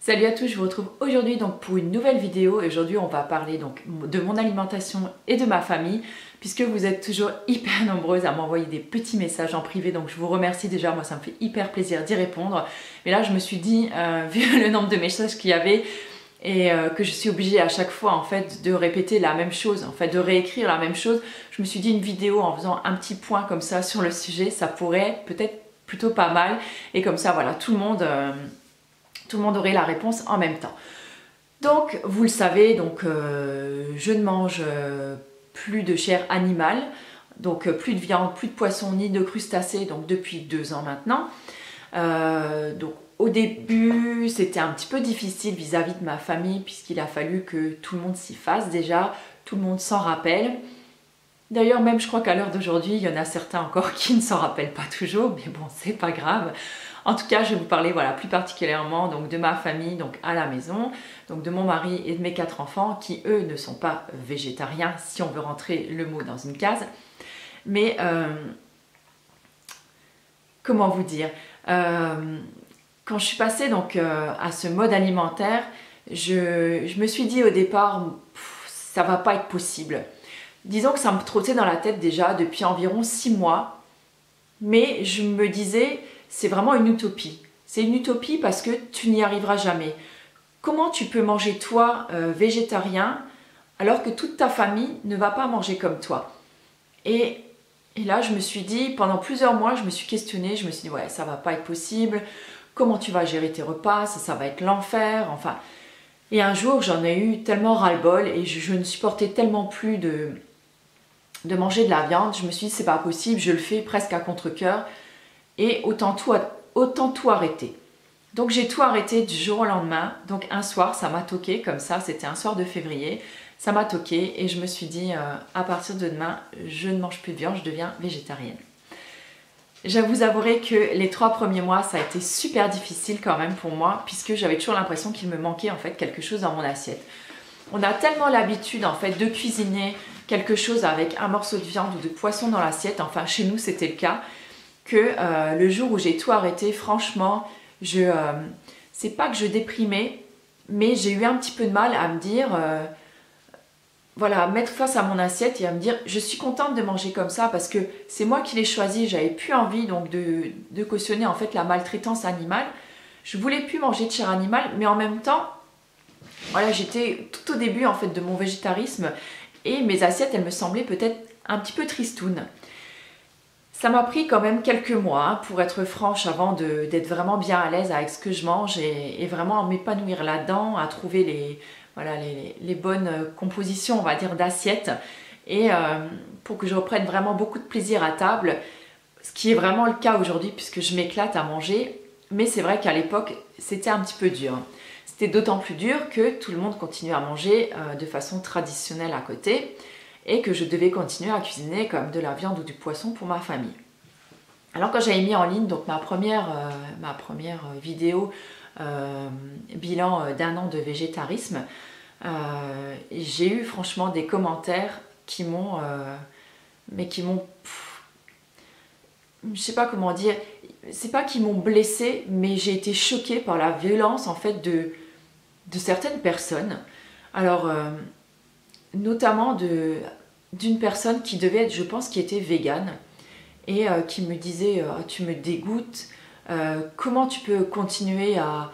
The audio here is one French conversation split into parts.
Salut à tous, je vous retrouve aujourd'hui donc pour une nouvelle vidéo et aujourd'hui on va parler donc de mon alimentation et de ma famille puisque vous êtes toujours hyper nombreuses à m'envoyer des petits messages en privé, donc je vous remercie déjà, moi ça me fait hyper plaisir d'y répondre. Mais là je me suis dit, vu le nombre de messages qu'il y avait et que je suis obligée à chaque fois en fait de répéter la même chose, en fait de réécrire la même chose, je me suis dit une vidéo en faisant un petit point comme ça sur le sujet, ça pourrait peut-être plutôt pas mal et comme ça voilà tout le monde aurait la réponse en même temps. Donc, vous le savez, donc, je ne mange plus de chair animale, donc plus de viande, plus de poisson, ni de crustacés, donc depuis 2 ans maintenant. Donc, au début, c'était un petit peu difficile vis-à-vis de ma famille, puisqu'il a fallu que tout le monde s'y fasse déjà, tout le monde s'en rappelle. D'ailleurs, même je crois qu'à l'heure d'aujourd'hui, il y en a certains encore qui ne s'en rappellent pas toujours, mais bon, c'est pas grave. En tout cas, je vais vous parler voilà, plus particulièrement donc, de ma famille donc, à la maison, donc de mon mari et de mes 4 enfants qui, eux, ne sont pas végétariens, si on veut rentrer le mot dans une case. Mais, comment vous dire, quand je suis passée donc, à ce mode alimentaire, je me suis dit au départ, ça va pas être possible. Disons que ça me trottait dans la tête déjà depuis environ 6 mois, mais je me disais, c'est vraiment une utopie. C'est une utopie parce que tu n'y arriveras jamais. Comment tu peux manger toi végétarien alors que toute ta famille ne va pas manger comme toi? Et là je me suis dit, pendant plusieurs mois je me suis questionnée, je me suis dit ouais ça va pas être possible, comment tu vas gérer tes repas, ça va être l'enfer, enfin. Et un jour j'en ai eu tellement ras-le-bol et je ne supportais tellement plus de manger de la viande, je me suis dit c'est pas possible, je le fais presque à contre-cœur. Et autant tout arrêter. Donc j'ai tout arrêté du jour au lendemain. Donc un soir, ça m'a toqué comme ça, c'était un soir de février. Ça m'a toqué et je me suis dit, à partir de demain, je ne mange plus de viande, je deviens végétarienne. Je vous avouerai que les 3 premiers mois, ça a été super difficile quand même pour moi, puisque j'avais toujours l'impression qu'il me manquait en fait quelque chose dans mon assiette. On a tellement l'habitude en fait de cuisiner quelque chose avec un morceau de viande ou de poisson dans l'assiette, enfin chez nous c'était le cas, que le jour où j'ai tout arrêté, franchement, c'est pas que je déprimais, mais j'ai eu un petit peu de mal à me dire, voilà, mettre face à mon assiette et à me dire, je suis contente de manger comme ça parce que c'est moi qui l'ai choisi, j'avais plus envie donc de cautionner en fait la maltraitance animale. Je voulais plus manger de chair animale, mais en même temps, voilà, j'étais tout au début en fait de mon végétarisme et mes assiettes, elles me semblaient peut-être un petit peu tristounes. Ça m'a pris quand même quelques mois, hein, pour être franche, avant d'être vraiment bien à l'aise avec ce que je mange et vraiment à m'épanouir là-dedans, à trouver les bonnes compositions, on va dire, d'assiettes. Et pour que je reprenne vraiment beaucoup de plaisir à table, ce qui est vraiment le cas aujourd'hui puisque je m'éclate à manger. Mais c'est vrai qu'à l'époque, c'était un petit peu dur. C'était d'autant plus dur que tout le monde continuait à manger de façon traditionnelle à côté, et que je devais continuer à cuisiner comme de la viande ou du poisson pour ma famille. Alors quand j'avais mis en ligne donc ma première vidéo bilan d'1 an de végétarisme, j'ai eu franchement des commentaires qui m'ont je sais pas comment dire, c'est pas qu'ils m'ont blessée, mais j'ai été choquée par la violence en fait de certaines personnes. Alors notamment d'une personne qui devait être, je pense, qui était végane et qui me disait tu me dégoûtes, comment tu peux continuer à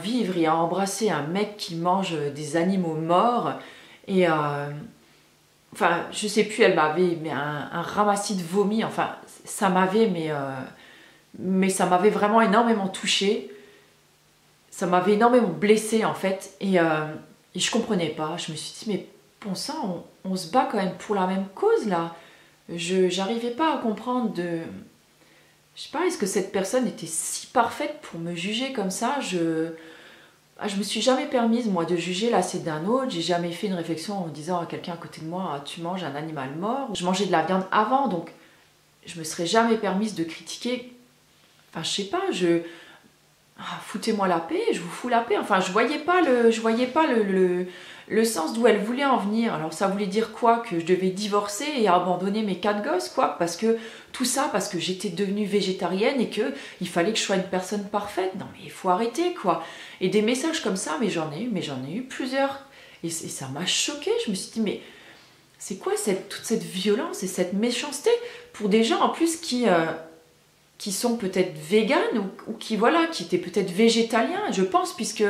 vivre et à embrasser un mec qui mange des animaux morts. Et enfin je sais plus, elle m'avait mais un ramassis de vomi, enfin ça m'avait mais ça m'avait vraiment énormément touchée, ça m'avait énormément blessée en fait, et je comprenais pas, je me suis dit mais bon sang, on se bat quand même pour la même cause là. J'arrivais pas à comprendre je sais pas, est-ce que cette personne était si parfaite pour me juger comme ça? Je me suis jamais permise moi de juger l'assiette d'un autre, j'ai jamais fait une réflexion en disant à quelqu'un à côté de moi, tu manges un animal mort. Je mangeais de la viande avant, donc je me serais jamais permise de critiquer. Enfin je sais pas, ah, foutez-moi la paix, je vous fous la paix. Enfin, je voyais pas le sens d'où elle voulait en venir. Alors ça voulait dire quoi? Que je devais divorcer et abandonner mes 4 gosses, quoi? Parce que tout ça, parce que j'étais devenue végétarienne et que il fallait que je sois une personne parfaite. Non mais il faut arrêter, quoi. Et des messages comme ça, mais j'en ai eu plusieurs. Et ça m'a choquée. Je me suis dit, mais c'est quoi toute cette violence et cette méchanceté pour des gens en plus qui sont peut-être véganes ou qui, voilà, qui étaient peut-être végétaliens, je pense, puisque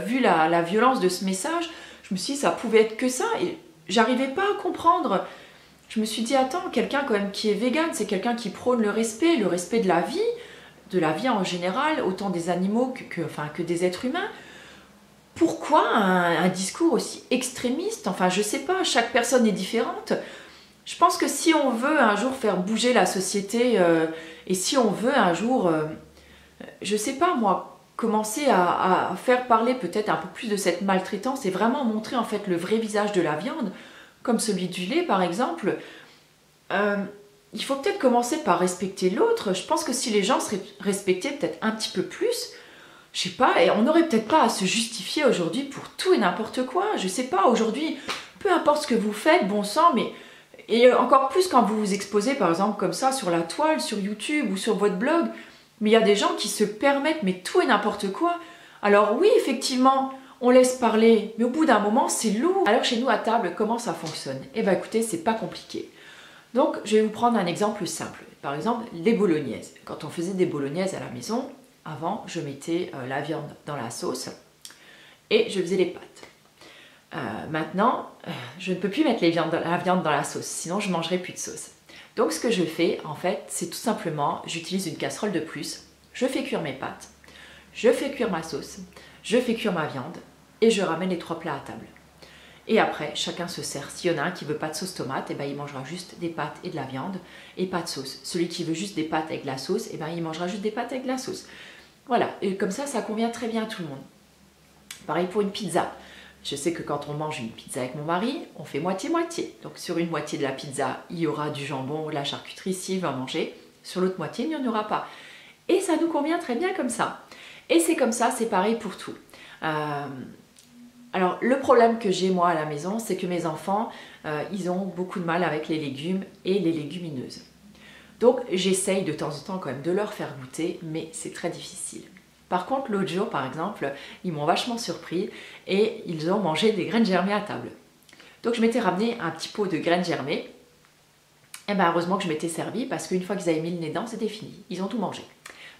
vu la violence de ce message, je me suis dit ça pouvait être que ça et j'arrivais pas à comprendre. Je me suis dit attends, quelqu'un quand même qui est végane, c'est quelqu'un qui prône le respect de la vie en général, autant des animaux que des êtres humains. Pourquoi un discours aussi extrémiste? Enfin, je sais pas, chaque personne est différente. Je pense que si on veut un jour faire bouger la société et si on veut un jour, je sais pas moi, commencer à faire parler peut-être un peu plus de cette maltraitance et vraiment montrer en fait le vrai visage de la viande, comme celui du lait par exemple, il faut peut-être commencer par respecter l'autre. Je pense que si les gens seraient respectés peut-être un petit peu plus, je sais pas, et on n'aurait peut-être pas à se justifier aujourd'hui pour tout et n'importe quoi. Je sais pas, aujourd'hui, peu importe ce que vous faites, bon sang, mais... Et encore plus quand vous vous exposez par exemple comme ça sur la toile, sur YouTube ou sur votre blog, mais il y a des gens qui se permettent mais tout et n'importe quoi. Alors oui, effectivement, on laisse parler, mais au bout d'un moment, c'est lourd. Alors chez nous à table, comment ça fonctionne? Eh bien écoutez, c'est pas compliqué. Donc je vais vous prendre un exemple simple. Par exemple, les bolognaises. Quand on faisait des bolognaises à la maison, avant, je mettais la viande dans la sauce et je faisais les pâtes. Maintenant, je ne peux plus mettre la viande dans la sauce, sinon je ne mangerai plus de sauce. Donc ce que je fais, en fait, c'est tout simplement, j'utilise une casserole de plus, je fais cuire mes pâtes, je fais cuire ma sauce, je fais cuire ma viande et je ramène les 3 plats à table. Et après, chacun se sert. S'il y en a un qui veut pas de sauce tomate, eh ben, il mangera juste des pâtes et de la viande et pas de sauce. Celui qui veut juste des pâtes avec de la sauce, eh ben, il mangera juste des pâtes avec de la sauce. Voilà, et comme ça convient très bien à tout le monde. Pareil pour une pizza. Je sais que quand on mange une pizza avec mon mari, on fait moitié-moitié. Donc sur une moitié de la pizza, il y aura du jambon ou de la charcuterie s'il va manger. Sur l'autre moitié, il n'y en aura pas. Et ça nous convient très bien comme ça. Et c'est comme ça, c'est pareil pour tout. Alors le problème que j'ai moi à la maison, c'est que mes enfants, ils ont beaucoup de mal avec les légumes et les légumineuses. Donc j'essaye de temps en temps quand même de leur faire goûter, mais c'est très difficile. Par contre, l'autre jour, par exemple, ils m'ont vachement surpris et ils ont mangé des graines germées à table. Donc je m'étais ramené un petit pot de graines germées. Et bien heureusement que je m'étais servi parce qu'une fois qu'ils avaient mis le nez dedans, c'était fini. Ils ont tout mangé.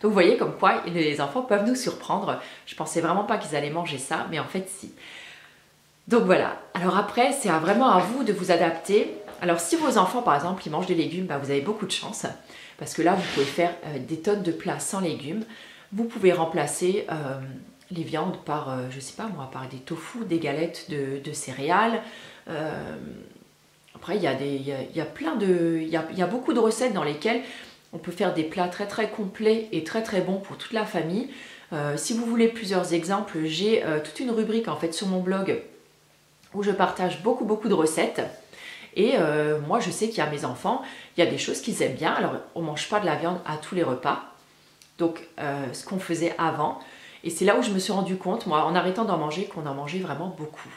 Donc vous voyez comme quoi les enfants peuvent nous surprendre. Je pensais vraiment pas qu'ils allaient manger ça, mais en fait si. Donc voilà. Alors après, c'est vraiment à vous de vous adapter. Alors si vos enfants, par exemple, ils mangent des légumes, ben, vous avez beaucoup de chance. Parce que là, vous pouvez faire des tonnes de plats sans légumes. Vous pouvez remplacer les viandes par, je sais pas moi, par des tofu, des galettes de céréales. Après, il y a beaucoup de recettes dans lesquelles on peut faire des plats très très complets et très très bons pour toute la famille. Si vous voulez plusieurs exemples, j'ai toute une rubrique en fait sur mon blog où je partage beaucoup de recettes. Et moi, je sais qu'il y a mes enfants, il y a des choses qu'ils aiment bien. Alors, on ne mange pas de la viande à tous les repas. Donc, ce qu'on faisait avant. Et c'est là où je me suis rendu compte, moi, en arrêtant d'en manger, qu'on en mangeait vraiment beaucoup.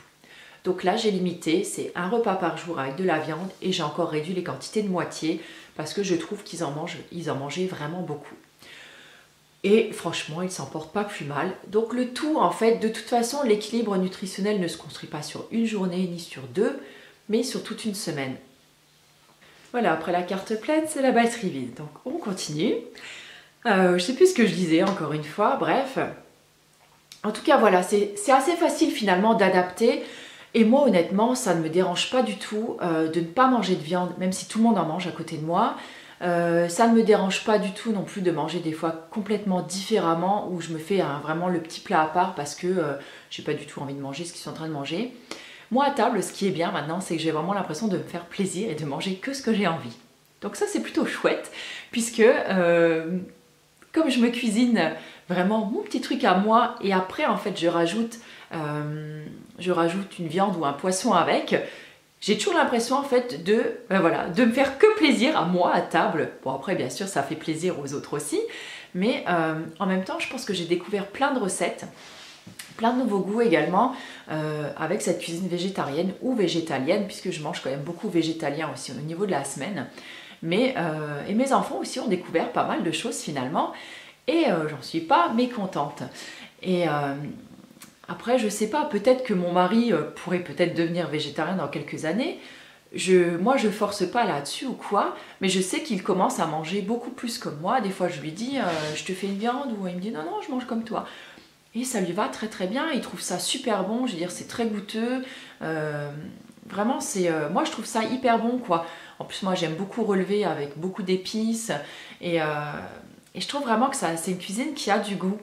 Donc là, j'ai limité, c'est un repas par jour avec de la viande. Et j'ai encore réduit les quantités de moitié parce que je trouve qu'ils en mangeaient vraiment beaucoup. Et franchement, ils ne s'en portent pas plus mal. Donc le tout, en fait, de toute façon, l'équilibre nutritionnel ne se construit pas sur une journée ni sur 2, mais sur toute une semaine. Voilà, après la carte pleine, c'est la batterie vide. Donc on continue. Je ne sais plus ce que je disais encore une fois, bref. En tout cas, voilà, c'est assez facile finalement d'adapter. Et moi, honnêtement, ça ne me dérange pas du tout de ne pas manger de viande, même si tout le monde en mange à côté de moi. Ça ne me dérange pas du tout non plus de manger des fois complètement différemment, où je me fais vraiment le petit plat à part parce que j'ai pas du tout envie de manger ce qu'ils sont en train de manger. Moi à table, ce qui est bien maintenant, c'est que j'ai vraiment l'impression de me faire plaisir et de manger que ce que j'ai envie. Donc ça c'est plutôt chouette, puisque comme je me cuisine vraiment mon petit truc à moi, et après en fait je rajoute une viande ou un poisson avec, j'ai toujours l'impression en fait de me faire que plaisir à moi à table. Bon après bien sûr ça fait plaisir aux autres aussi, Mais en même temps, je pense que j'ai découvert plein de recettes, plein de nouveaux goûts également avec cette cuisine végétarienne ou végétalienne, puisque je mange quand même beaucoup végétalien aussi au niveau de la semaine. Mais et mes enfants aussi ont découvert pas mal de choses finalement, et j'en suis pas mécontente. Et après, je sais pas, peut-être que mon mari pourrait peut-être devenir végétarien dans quelques années. Moi, je force pas là-dessus ou quoi, mais je sais qu'il commence à manger beaucoup plus comme moi. Des fois, je lui dis, je te fais une viande, ou il me dit, non, non, je mange comme toi. Et ça lui va très très bien, il trouve ça super bon, je veux dire, c'est très goûteux. Vraiment, moi, je trouve ça hyper bon, quoi. En plus, moi, j'aime beaucoup relever avec beaucoup d'épices, et je trouve vraiment que c'est une cuisine qui a du goût.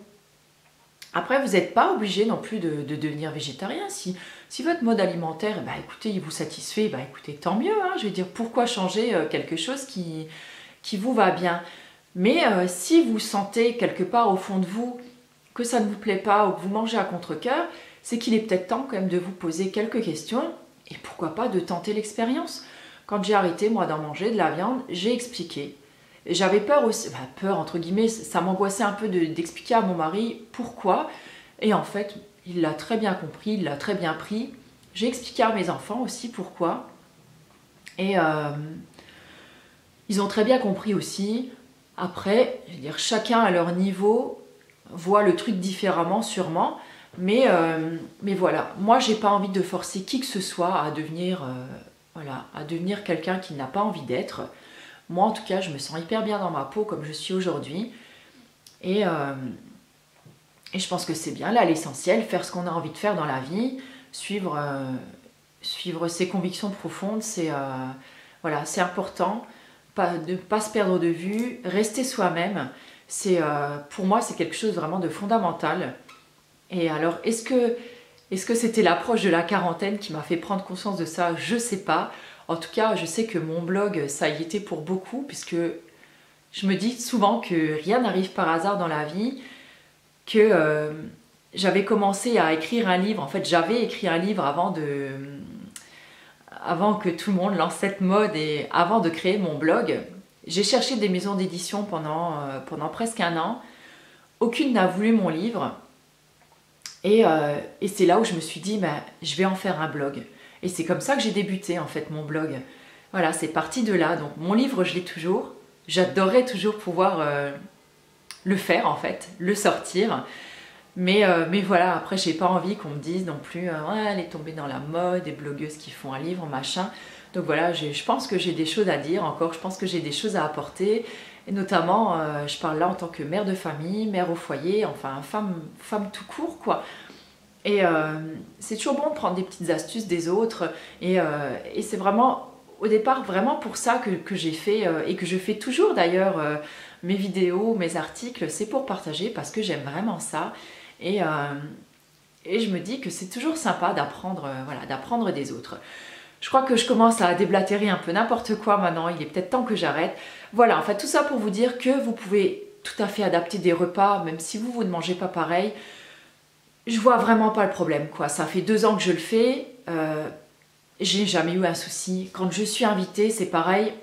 Après, vous n'êtes pas obligé non plus de devenir végétarien. Si votre mode alimentaire, bah, écoutez, il vous satisfait, bah, écoutez, tant mieux. Hein, je veux dire, pourquoi changer quelque chose qui vous va bien? Mais si vous sentez quelque part au fond de vous que ça ne vous plaît pas ou que vous mangez à contre-cœur, c'est qu'il est peut-être temps quand même de vous poser quelques questions et pourquoi pas de tenter l'expérience. Quand j'ai arrêté, moi, d'en manger de la viande, j'ai expliqué. J'avais peur aussi, peur entre guillemets, ça m'angoissait un peu d'expliquer à mon mari pourquoi. Et en fait, il l'a très bien compris, il l'a très bien pris. J'ai expliqué à mes enfants aussi pourquoi. Et ils ont très bien compris aussi. Après, je veux dire, chacun à leur niveau voit le truc différemment sûrement. Mais voilà, moi j'ai pas envie de forcer qui que ce soit à devenir, à devenir quelqu'un qu'il n'a pas envie d'être. Moi, en tout cas, je me sens hyper bien dans ma peau comme je suis aujourd'hui. Et je pense que c'est bien, là, l'essentiel, faire ce qu'on a envie de faire dans la vie, suivre ses convictions profondes, c'est important, de ne pas se perdre de vue, rester soi-même. Pour moi, c'est quelque chose vraiment de fondamental. Et alors, est-ce que c'était l'approche de la quarantaine qui m'a fait prendre conscience de ça? Je sais pas. En tout cas, je sais que mon blog, ça y était pour beaucoup, puisque je me dis souvent que rien n'arrive par hasard dans la vie, que j'avais commencé à écrire un livre. En fait, j'avais écrit un livre avant que tout le monde lance cette mode et avant de créer mon blog. J'ai cherché des maisons d'édition pendant presque un an. Aucune n'a voulu mon livre. Et c'est là où je me suis dit, je vais en faire un blog. Et c'est comme ça que j'ai débuté en fait mon blog. Voilà, c'est parti de là. Donc mon livre, je l'ai toujours. J'adorerais toujours pouvoir le faire en fait, le sortir. Mais voilà, après j'ai pas envie qu'on me dise non plus, ouais, elle est tombée dans la mode, des blogueuses qui font un livre, machin. Donc voilà, je pense que j'ai des choses à dire encore, je pense que j'ai des choses à apporter. Et notamment, je parle là en tant que mère de famille, mère au foyer, enfin femme tout court quoi. Et c'est toujours bon de prendre des petites astuces des autres. Et c'est vraiment, au départ, vraiment pour ça que j'ai fait, et que je fais toujours d'ailleurs, mes vidéos, mes articles, c'est pour partager parce que j'aime vraiment ça. Et je me dis que c'est toujours sympa d'apprendre des autres. Je crois que je commence à déblatérer un peu n'importe quoi maintenant, il est peut-être temps que j'arrête. Voilà, en fait, tout ça pour vous dire que vous pouvez tout à fait adapter des repas, même si vous ne mangez pas pareil. Je vois vraiment pas le problème, quoi. Ça fait 2 ans que je le fais, j'ai jamais eu un souci. Quand je suis invitée, c'est pareil.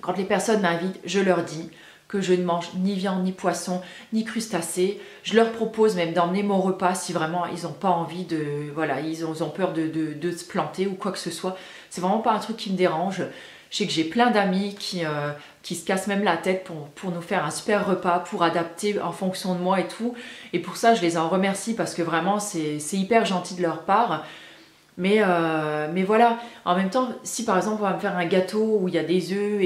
Quand les personnes m'invitent, je leur dis que je ne mange ni viande, ni poisson, ni crustacés. Je leur propose même d'emmener mon repas si vraiment ils n'ont pas envie de... Voilà, ils ont peur de se planter ou quoi que ce soit. C'est vraiment pas un truc qui me dérange. Je sais que j'ai plein d'amis qui se cassent même la tête pour nous faire un super repas, pour adapter en fonction de moi et tout. Et pour ça, je les en remercie parce que vraiment, c'est hyper gentil de leur part. Mais voilà, en même temps, si par exemple on va me faire un gâteau où il y a des œufs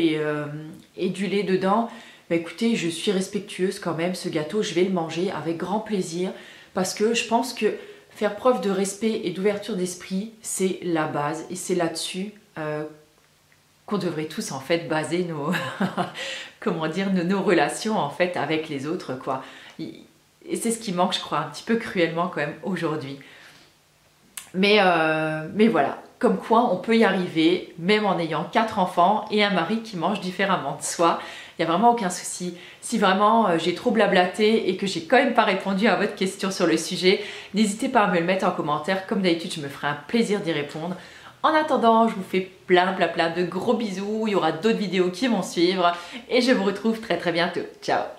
et du lait dedans, écoutez, je suis respectueuse quand même, ce gâteau, je vais le manger avec grand plaisir parce que je pense que faire preuve de respect et d'ouverture d'esprit, c'est la base et c'est là-dessus qu'on devrait tous en fait baser nos, comment dire, nos relations en fait avec les autres quoi. Et c'est ce qui manque, je crois, un petit peu cruellement quand même aujourd'hui. Mais voilà, comme quoi on peut y arriver, même en ayant 4 enfants et un mari qui mange différemment de soi. Il n'y a vraiment aucun souci. Si vraiment j'ai trop blablaté et que j'ai quand même pas répondu à votre question sur le sujet, n'hésitez pas à me le mettre en commentaire. Comme d'habitude, je me ferai un plaisir d'y répondre. En attendant, je vous fais plein de gros bisous. Il y aura d'autres vidéos qui vont suivre et je vous retrouve très bientôt. Ciao!